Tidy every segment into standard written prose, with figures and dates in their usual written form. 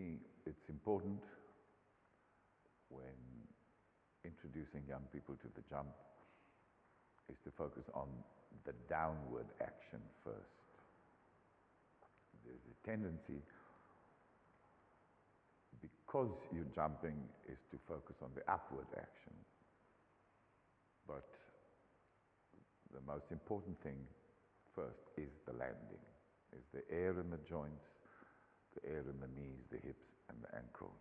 me, it's important when introducing young people to the jump is to focus on the downward action first. There's a tendency, because you're jumping, is to focus on the upward action. But the most important thing first is the landing, is the air in the joints, the air in the knees, the hips, and the ankles.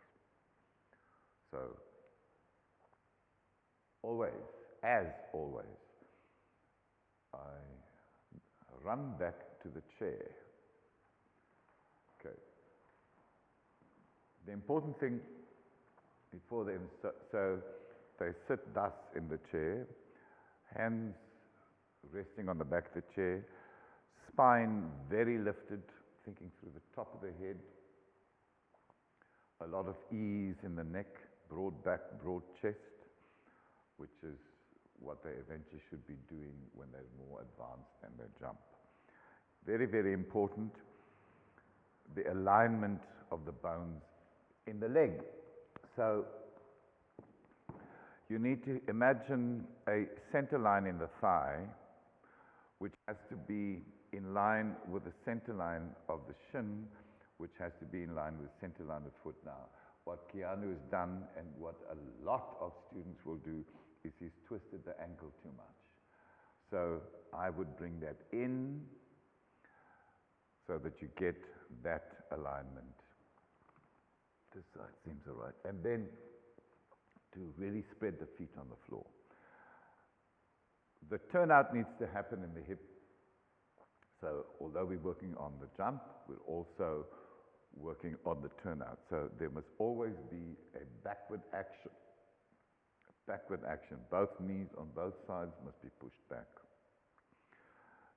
So, always, as always, I run back to the chair. Okay. The important thing before them, so they sit thus in the chair, hands resting on the back of the chair, spine very lifted, thinking through the top of the head, a lot of ease in the neck, broad back, broad chest, which is what they eventually should be doing when they're more advanced and they jump. Very, very important, the alignment of the bones in the leg. So you need to imagine a center line in the thigh, which has to be in line with the center line of the shin, which has to be in line with the center line of the foot. Now, what Keanu has done and what a lot of students will do is he's twisted the ankle too much. So I would bring that in so that you get that alignment. This side seems all right. And then to really spread the feet on the floor. The turnout needs to happen in the hip. So although we're working on the jump, we're also working on the turnout. So there must always be a backward action. Backward action. Both knees on both sides must be pushed back.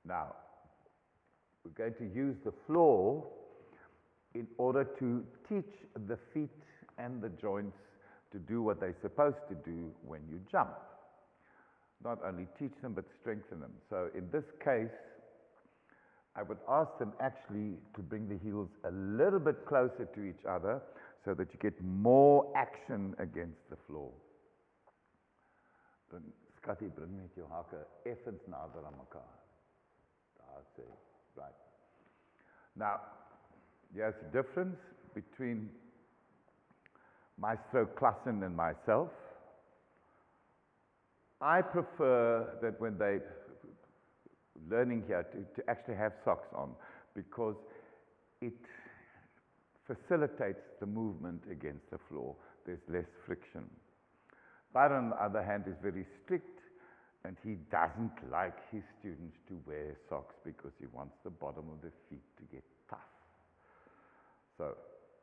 Now, we're going to use the floor in order to teach the feet and the joints to do what they're supposed to do when you jump. Not only teach them, but strengthen them. So in this case, I would ask them actually to bring the heels a little bit closer to each other so that you get more action against the floor. Scotty, bring net jou hakke effens nader aan mekaar. That's it. Right. Now, there's a difference between Maestro Klassen and myself. I prefer that when they're learning here to actually have socks on, because it facilitates the movement against the floor. There's less friction. Byron, on the other hand, is very strict, and he doesn't like his students to wear socks because he wants the bottom of the feet to get tough. So,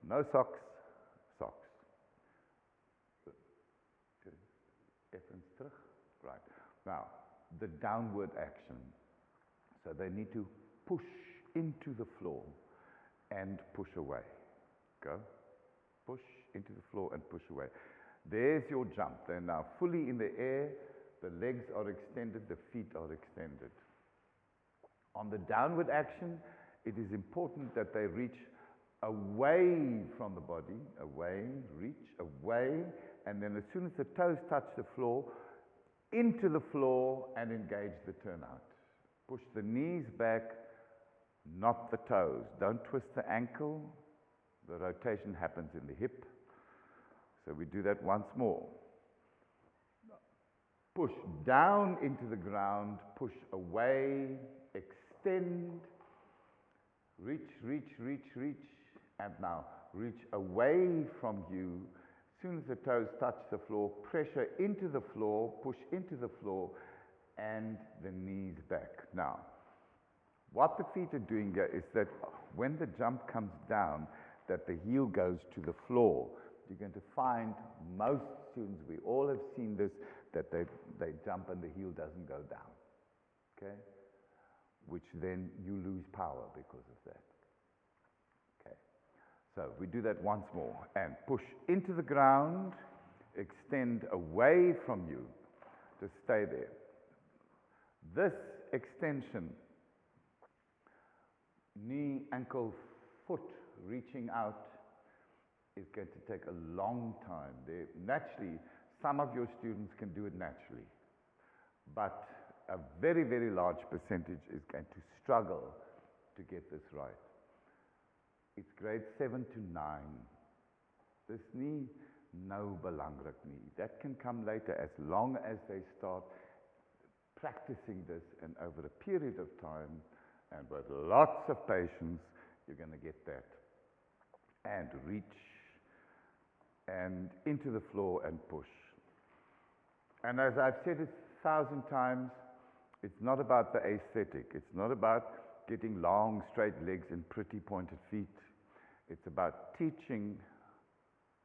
no socks, socks. Effens terug. Right. Now, the downward action. So they need to push into the floor and push away. Go. Push into the floor and push away. There's your jump. They're now fully in the air. The legs are extended. The feet are extended. On the downward action, it is important that they reach away from the body. Away, reach, away. And then as soon as the toes touch the floor, into the floor and engage the turnout. Push the knees back, not the toes. Don't twist the ankle. The rotation happens in the hip. So we do that once more. Push down into the ground, push away, extend, reach, reach, reach, reach, and now reach away from you. As soon as the toes touch the floor, pressure into the floor, push into the floor, and the knees back. Now, what the feet are doing here is that when the jump comes down, that the heel goes to the floor. You're going to find most students, we all have seen this, that they jump and the heel doesn't go down. Okay? Which then you lose power because of that. Okay. So we do that once more. And push into the ground, extend away from you to stay there. This extension, knee, ankle, foot reaching out, is going to take a long time. Naturally, some of your students can do it naturally, but a very, very large percentage is going to struggle to get this right. It's grade 7 to 9. This nie, nou belangrik nie. That can come later as long as they start practicing this, and over a period of time and with lots of patience, you're going to get that. And reach and into the floor and push. And as I've said it 1,000 times, it's not about the aesthetic. It's not about getting long, straight legs and pretty pointed feet. It's about teaching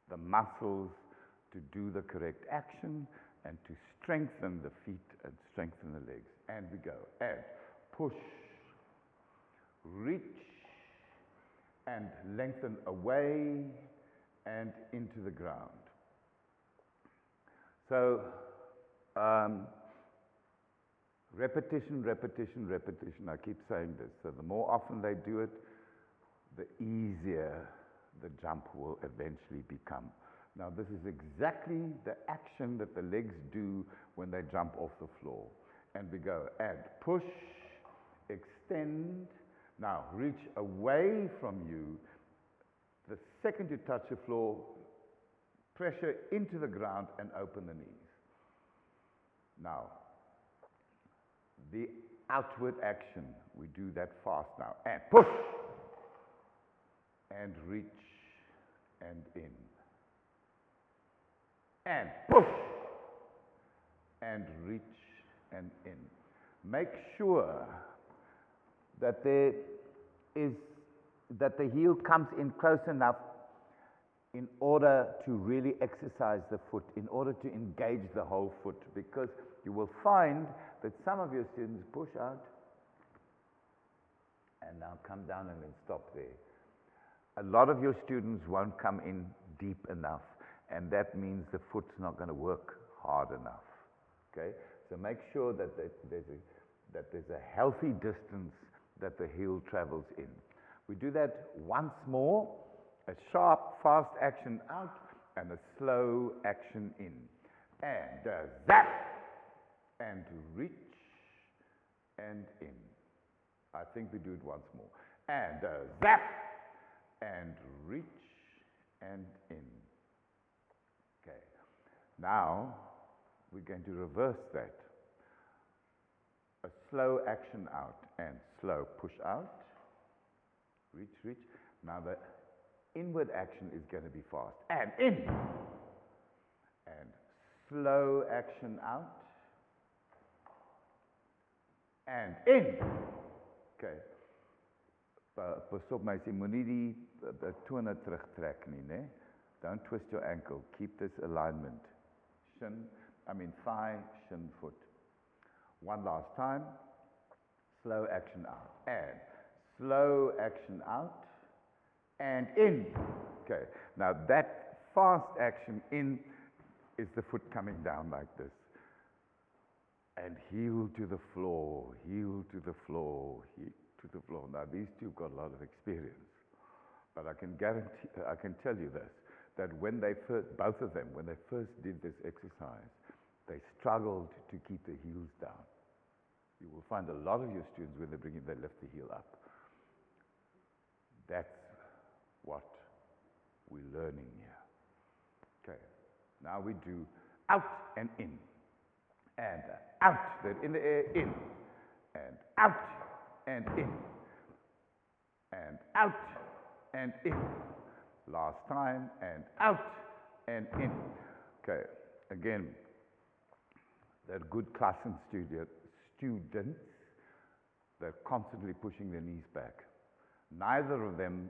the muscles to do the correct action and to strengthen the feet and strengthen the legs. And we go. And push, reach, and lengthen away and into the ground. So, repetition, repetition, repetition. I keep saying this. So the more often they do it, the easier the jump will eventually become. Now, this is exactly the action that the legs do when they jump off the floor. And we go, and push, extend. Now, reach away from you. The second you touch the floor, pressure into the ground and open the knees. Now, the outward action, we do that fast now. And push, and reach, and in. And push, and reach, and in. Make sure that the heel comes in close enough in order to really exercise the foot, in order to engage the whole foot, because you will find that some of your students push out and now come down and then stop there. A lot of your students won't come in deep enough, and that means the foot's not going to work hard enough. Okay? So make sure that there's a healthy distance that the heel travels in. We do that once more, a sharp, fast action out and a slow action in. And zap, and reach, and in. I think we do it once more. And zap, and reach, and in. Okay. Now, we're going to reverse that. A slow action out and slow push out. Reach, reach. Now the inward action is going to be fast. And in. And slow action out. And in. Okay. Pas op my sê, moenie die tone terugtrek nie, né? Don't twist your ankle. Keep this alignment. Thigh, shin, foot. One last time. Slow action out. And slow action out. And in. Okay. Now that fast action in is the foot coming down like this. And heel to the floor, heel to the floor, heel to the floor. Now these two have got a lot of experience. But I can tell you this, that when they first, both of them, when they first did this exercise, they struggled to keep the heels down. You will find a lot of your students, when they bring it, they lift the heel up. That's what we're learning here. Okay, now we do out and in. And out, then in the air, in. And out and in. And out and in. Last time, and out and in. Okay, again, they're good Klassen students. They're constantly pushing their knees back. Neither of them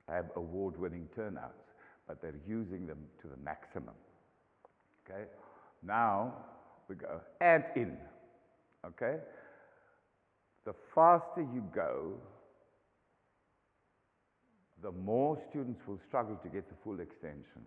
have award-winning turnouts, but they're using them to the maximum. Okay? Now we go and in. Okay? The faster you go, the more students will struggle to get the full extension.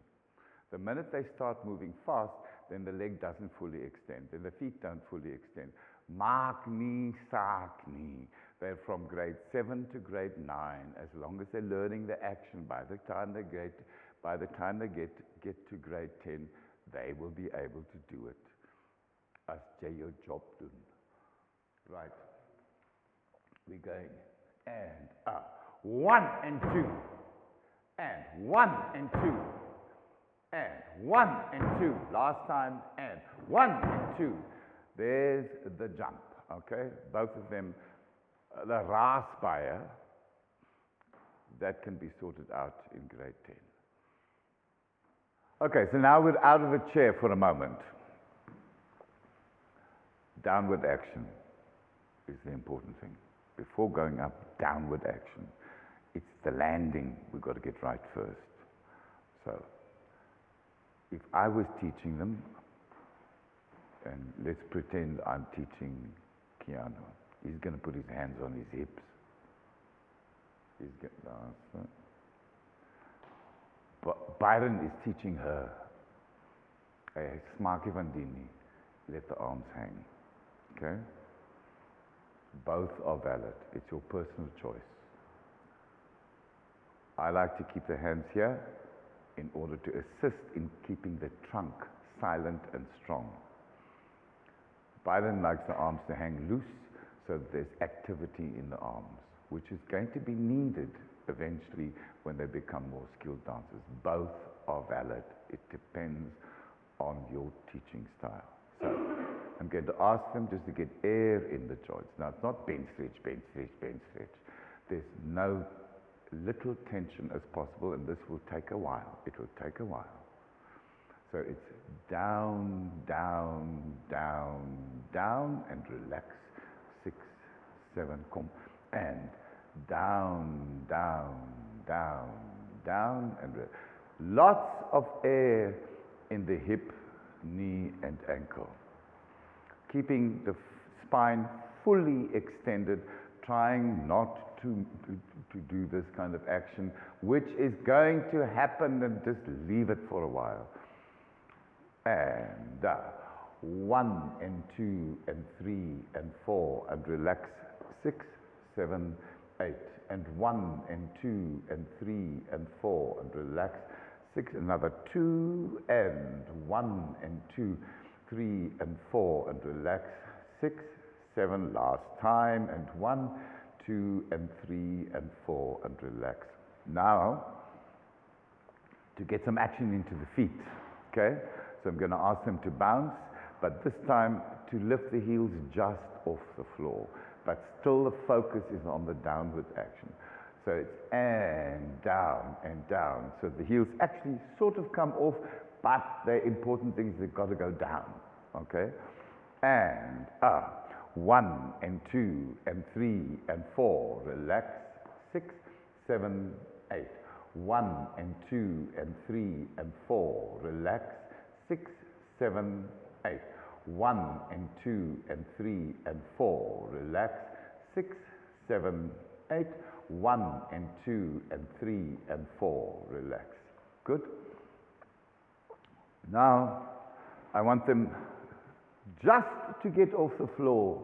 The minute they start moving fast, then the leg doesn't fully extend, then the feet don't fully extend. Maak nie saak nie. They're from grade 7 to grade 9, as long as they're learning the action. By the time they get by the time they get to grade 10, they will be able to do it. As jy jou job doen. Right. We're going, and up. 1 and 2, and 1 and 2, and 1 and 2. Last time, and 1 and 2. There's the jump, okay? Both of them, the raasbaie, that can be sorted out in grade 10. Okay, so now we're out of the chair for a moment. Downward action is the important thing. Before going up, downward action. It's the landing we've got to get right first. So, if I was teaching them, and let's pretend I'm teaching Keanu. He's going to put his hands on his hips. He's going but Byron is teaching her. Smaakie van Dini, let the arms hang. Okay? Both are valid. It's your personal choice. I like to keep the hands here in order to assist in keeping the trunk silent and strong. Byron likes the arms to hang loose so that there's activity in the arms, which is going to be needed eventually when they become more skilled dancers. Both are valid. It depends on your teaching style. So, I'm going to ask them just to get air in the joints. Now, it's not bench stretch, bench stretch, bench stretch. There's no little tension as possible, and this will take a while. It will take a while. So it's down, down, down, down, and relax. 6, 7, come. And down, down, down, down, and lots of air in the hip, knee, and ankle. Keeping the spine fully extended, trying not to do this kind of action, which is going to happen, and just leave it for a while. And 1 and 2 and 3 and 4, and relax. 6, 7, 8, and 1 and 2 and 3 and 4, and relax. 6, another 2 and 1 and 2, 3 and 4, and relax. 6, 7, last time, and 1, 2 and 3 and 4, and relax. Now, to get some action into the feet, okay? So I'm going to ask them to bounce, but this time to lift the heels just off the floor. But still the focus is on the downward action. So it's and down and down. So the heels actually sort of come off, but the important thing is they've got to go down, okay? And up. 1 and 2 and 3 and 4, relax. 6, 7, 8. 1 and 2 and 3 and 4, relax. 6, 7, 8. 1 and 2 and 3 and 4, relax. 6, 7, 8. 1 and 2 and 3 and 4, relax. Good? Now, I want them just to get off the floor,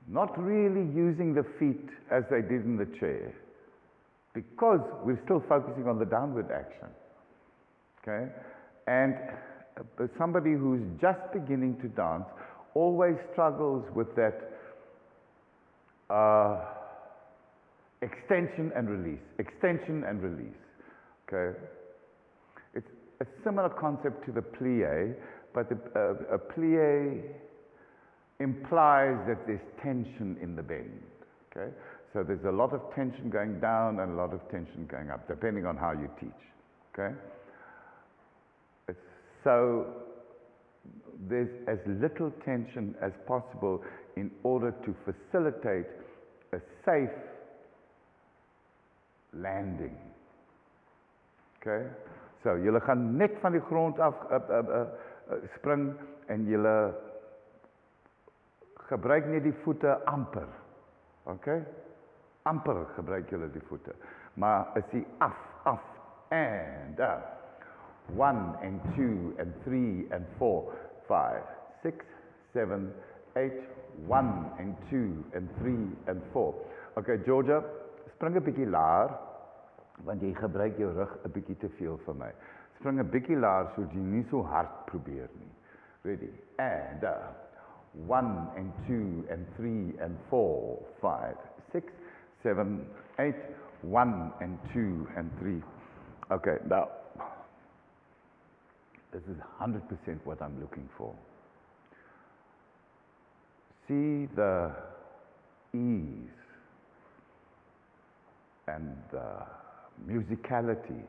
not really using the feet as they did in the chair, because we're still focusing on the downward action, okay? And somebody who's just beginning to dance always struggles with that extension and release, okay? It's a similar concept to the plie, but a plie implies that there's tension in the bend, okay? So there's a lot of tension going down and a lot of tension going up, depending on how you teach, okay? So there's as little tension as possible in order to facilitate a safe landing, okay? So julle gaan net van die grond af spring en julle gebruik net die voete amper, okay? Amper gebruik julle die voete, maar is die af, and up. 1 and 2 and 3 and 4, 5, 6, 7, 8, 1 and 2 and 3 and 4. Okay, Georgia, spring 'n bietjie laer Want jy gebruik jou rug 'n bietjie te veel vir my. Spring 'n bietjie laer sodat jy nie so hard probeer nie. Ready? And 1 and 2 and 3 and 4, 5, 6, 7, 8, 1 and 2 and 3. Okay, now, this is 100% what I'm looking for. See the ease and the musicality,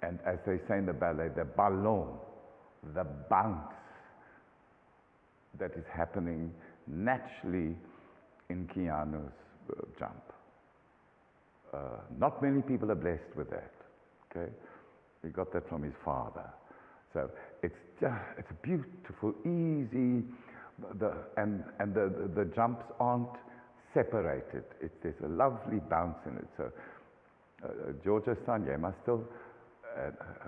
and as they say in the ballet, the ballon, the bounce that is happening naturally in Keanu's jump. Not many people are blessed with that, okay? He got that from his father. So it's a beautiful, easy, the jumps aren't separated. There's a lovely bounce in it. So Georgia staan, jy maar stil,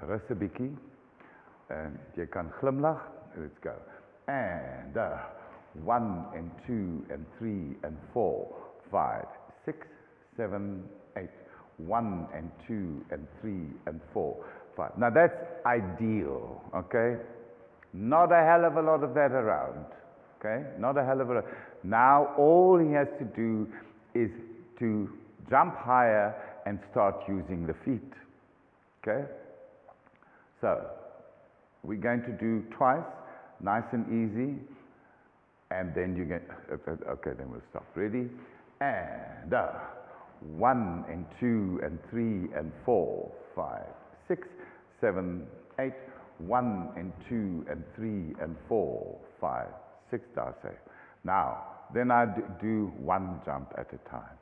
rus 'n bietjie, en jy kan glimlag. Let's go. And 1 and 2 and 3 and 4, 5, 6, 7, 8. 1 and 2 and 3 and 4, 5. Now that's ideal, okay? Not a hell of a lot of that around, okay? Not a hell of a lot. Now all he has to do is to jump higher and start using the feet, okay? So we're going to do twice, nice and easy, and then you get, okay, then we'll stop. Ready? And 1 and 2 and 3 and 4, 5, 6, 7, 8, 1 and 2 and 3 and 4, 5, 6, I say. Now, then I do one jump at a time.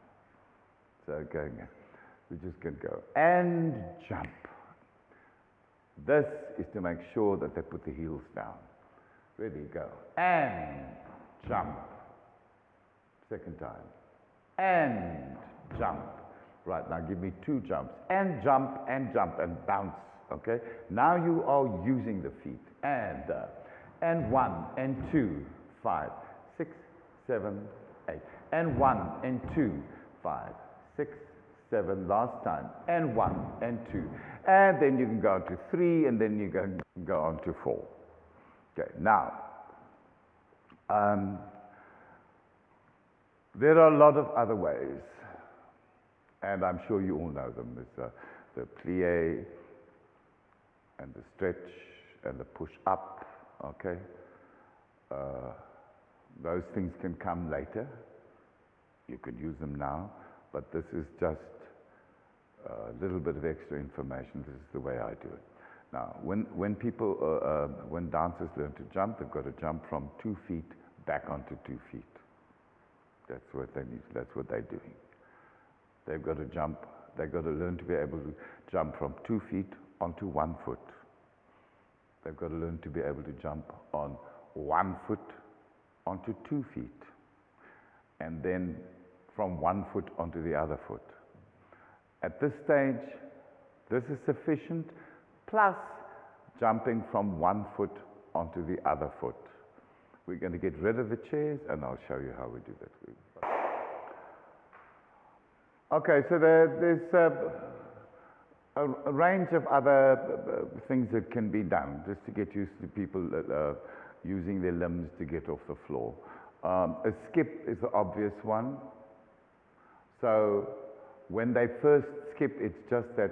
So going, we're just going to go and jump. This is to make sure that they put the heels down. Ready, go. And jump. Second time. And jump. Right, now give me 2 jumps. And jump, and bounce. Okay? Now you are using the feet. And 1, and 2, 5, 6, 7, 8. And 1, and 2, 5, 6, 7, last time. And 1, and 2. And then you can go on to 3, and then you can go on to 4. Okay, now, there are a lot of other ways, and I'm sure you all know them. There's the plie, and the stretch, and the push up, okay? Those things can come later. You could use them now, but this is just a little bit of extra information. This is the way I do it. Now, when dancers learn to jump, they've got to jump from 2 feet back onto 2 feet. That's what they need. That's what they're doing. They've got to jump. They've got to learn to be able to jump from 2 feet onto 1 foot. They've got to learn to be able to jump on 1 foot onto 2 feet, and then from 1 foot onto the other foot. At this stage, this is sufficient, plus jumping from 1 foot onto the other foot. We're going to get rid of the chairs, and I'll show you how we do that. Okay, so there's a range of other things that can be done just to get used to people using their limbs to get off the floor. A skip is the obvious one. So when they first skip, it's just that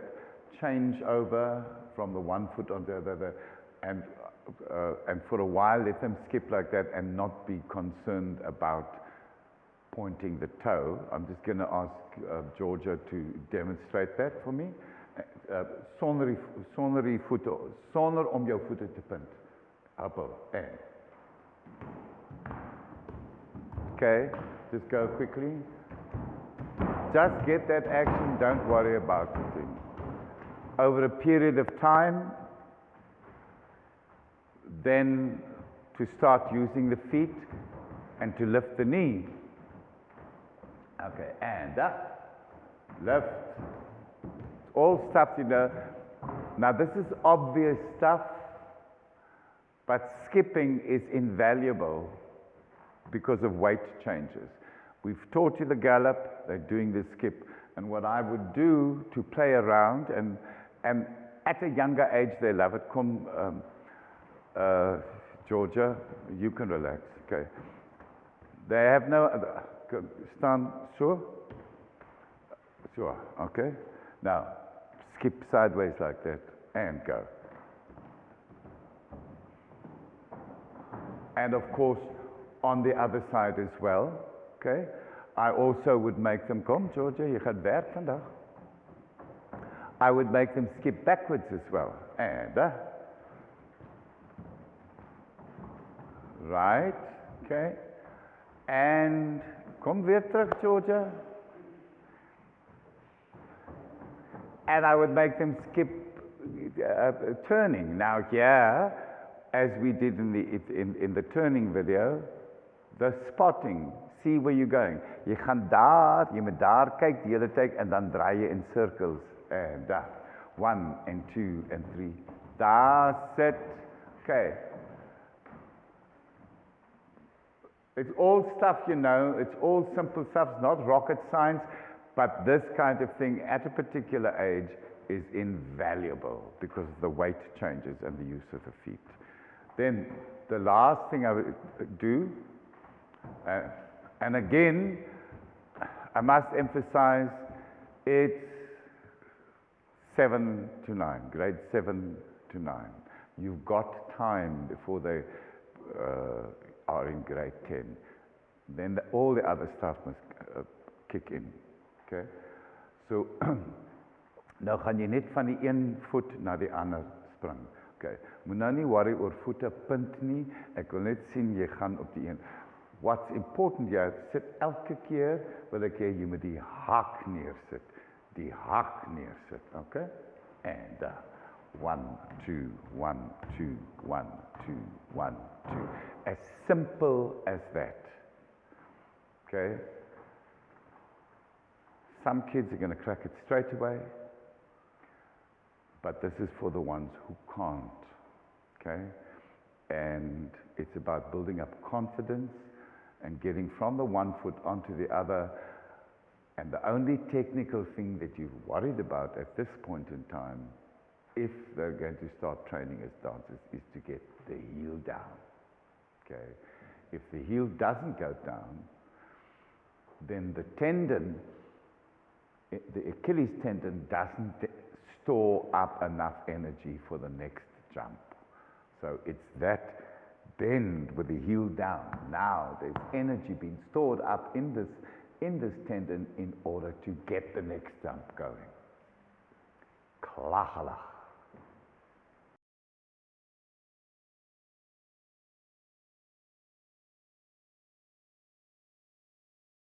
change over from the 1 foot onto the other, and for a while let them skip like that and not be concerned about pointing the toe. I'm just going to ask Georgia to demonstrate that for me. Sonder die voete, sonder om jou voete te punt. Appel, en. Okay, just go quickly. Just get that action, don't worry about it. Over a period of time, then to start using the feet and to lift the knee. Okay, and up, lift. All stuff, you know. Now this is obvious stuff, but skipping is invaluable because of weight changes. We've taught you the gallop, they're doing the skip. And what I would do to play around, and at a younger age they love it. Come, Georgia, you can relax, okay. They have no other, stand, sure? Sure, okay. Now, skip sideways like that, and go. And of course, on the other side as well, okay. I also would make them, kom Georgia, jy gaan werk vandag. I would make them skip backwards as well. And, right, okay. And, kom weer terug, Georgia. And I would make them skip turning. Now here, as we did in the turning video, the spotting, see where you're going. Jy gaan daar, jy moet daar kyk die hele tyd en dan draai jy in circles. And 1 and 2 and 3. That's it. Okay. It's all stuff you know, it's all simple stuff, it's not rocket science, but this kind of thing at a particular age is invaluable because the weight changes and the use of the feet. Then the last thing I would do, and again, I must emphasize, it's 7 to 9, grade 7 to 9. You've got time before they are in grade 10. Then all the other stuff must kick in. Okay? So, nou gaan jy net van die een voet na die ander spring. Okay. Moet nou nie worry oor voete punt nie. Ek wil net sien jy gaan op die een. What's important jy sit elke keer wil ek hê jy moet die hak neersit. Die hak neersit, okay? And 1, 2, 1, 2, 1, 2, 1, 2. As simple as that. Okay? Some kids are going to crack it straight away, but this is for the ones who can't. Okay? And it's about building up confidence and getting from the one foot onto the other. And the only technical thing that you're worried about at this point in time, if they're going to start training as dancers, is to get the heel down. Okay? If the heel doesn't go down, then the tendon, the Achilles tendon doesn't store up enough energy for the next jump. So it's that bend with the heel down. Now there's energy being stored up in this tendon in order to get the next jump going. Klagelig.